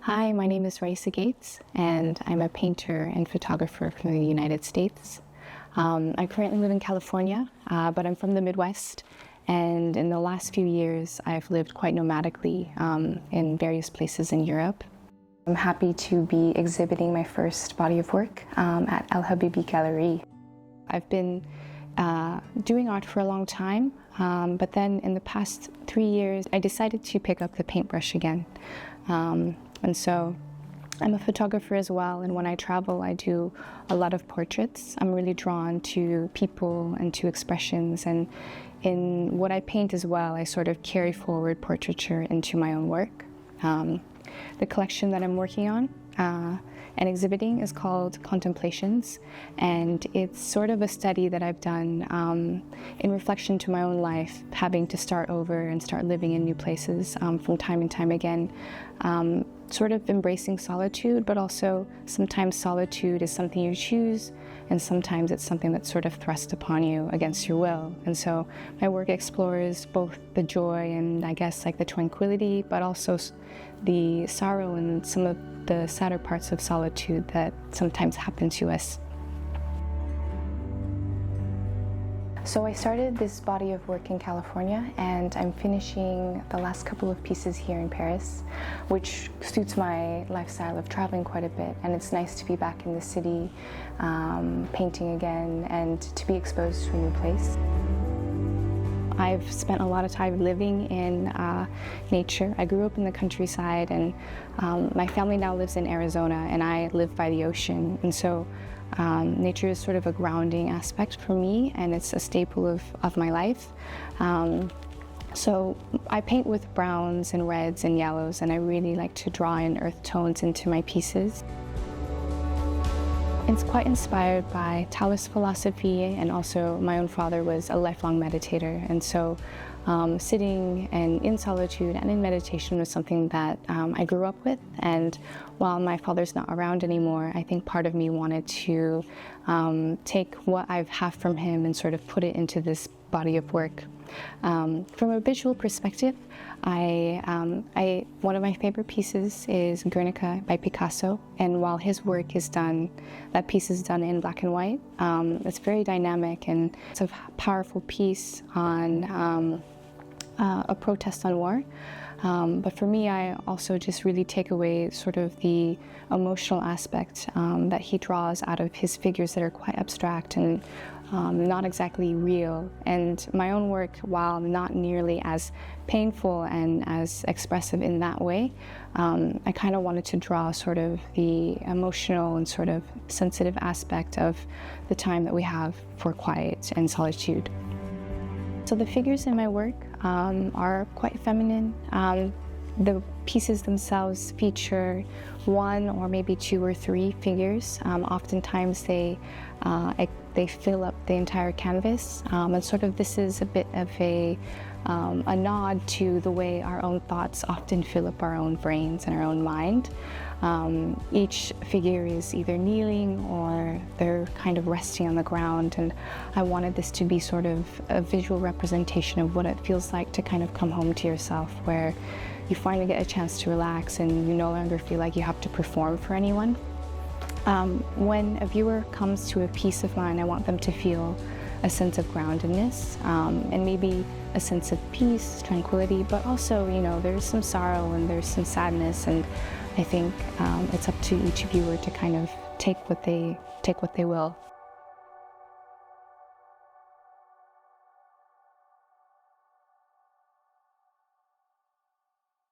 Hi, my name is Raisa Gates, and I'm a painter and photographer from the United States. I currently live in California, but I'm from the Midwest, and in the last few years, I've lived quite nomadically in various places in Europe. I'm happy to be exhibiting my first body of work at ELHABIBI Galerie. I've been doing art for a long time, but then in the past 3 years, I decided to pick up the paintbrush again. And so I'm a photographer as well, and when I travel, I do a lot of portraits. I'm really drawn to people and to expressions, and in what I paint as well, I sort of carry forward portraiture into my own work. The collection that I'm working on and exhibiting is called Contemplations, and it's sort of a study that I've done in reflection to my own life, having to start over and start living in new places from time and time again. Sort of embracing solitude, but also sometimes solitude is something you choose, and sometimes it's something that's sort of thrust upon you against your will. And so my work explores both the joy and I guess like the tranquility, but also the sorrow and some of the sadder parts of solitude that sometimes happen to us. So I started this body of work in California, and I'm finishing the last couple of pieces here in Paris, which suits my lifestyle of traveling quite a bit, and it's nice to be back in the city, painting again, and to be exposed to a new place. I've spent a lot of time living in nature. I grew up in the countryside, and my family now lives in Arizona, and I live by the ocean, and so nature is sort of a grounding aspect for me, and it's a staple of my life. So I paint with browns and reds and yellows, and I really like to draw in earth tones into my pieces. It's quite inspired by Taoist philosophy, and also my own father was a lifelong meditator, and so sitting and in solitude and in meditation was something that I grew up with. And while my father's not around anymore, I think part of me wanted to take what I have from him and sort of put it into this body of work. From a visual perspective, one of my favorite pieces is Guernica by Picasso, and while his work is done, that piece is done in black and white. It's very dynamic, and it's a powerful piece on a protest on war. But for me, I also just really take away sort of the emotional aspect that he draws out of his figures that are quite abstract and not exactly real. And my own work, while not nearly as painful and as expressive in that way, I kind of wanted to draw sort of the emotional and sort of sensitive aspect of the time that we have for quiet and solitude. So the figures in my work are quite feminine. The pieces themselves feature one or maybe two or three figures. Oftentimes they fill up the entire canvas, and sort of this is a bit of a nod to the way our own thoughts often fill up our own brains and our own mind. Each figure is either kneeling or they're kind of resting on the ground, and I wanted this to be sort of a visual representation of what it feels like to kind of come home to yourself, where you finally get a chance to relax and you no longer feel like you have to perform for anyone. When a viewer comes to a piece of mine, I want them to feel a sense of groundedness, and maybe a sense of peace, tranquility, but also, you know, there's some sorrow and there's some sadness, and I think it's up to each viewer to kind of take what they will.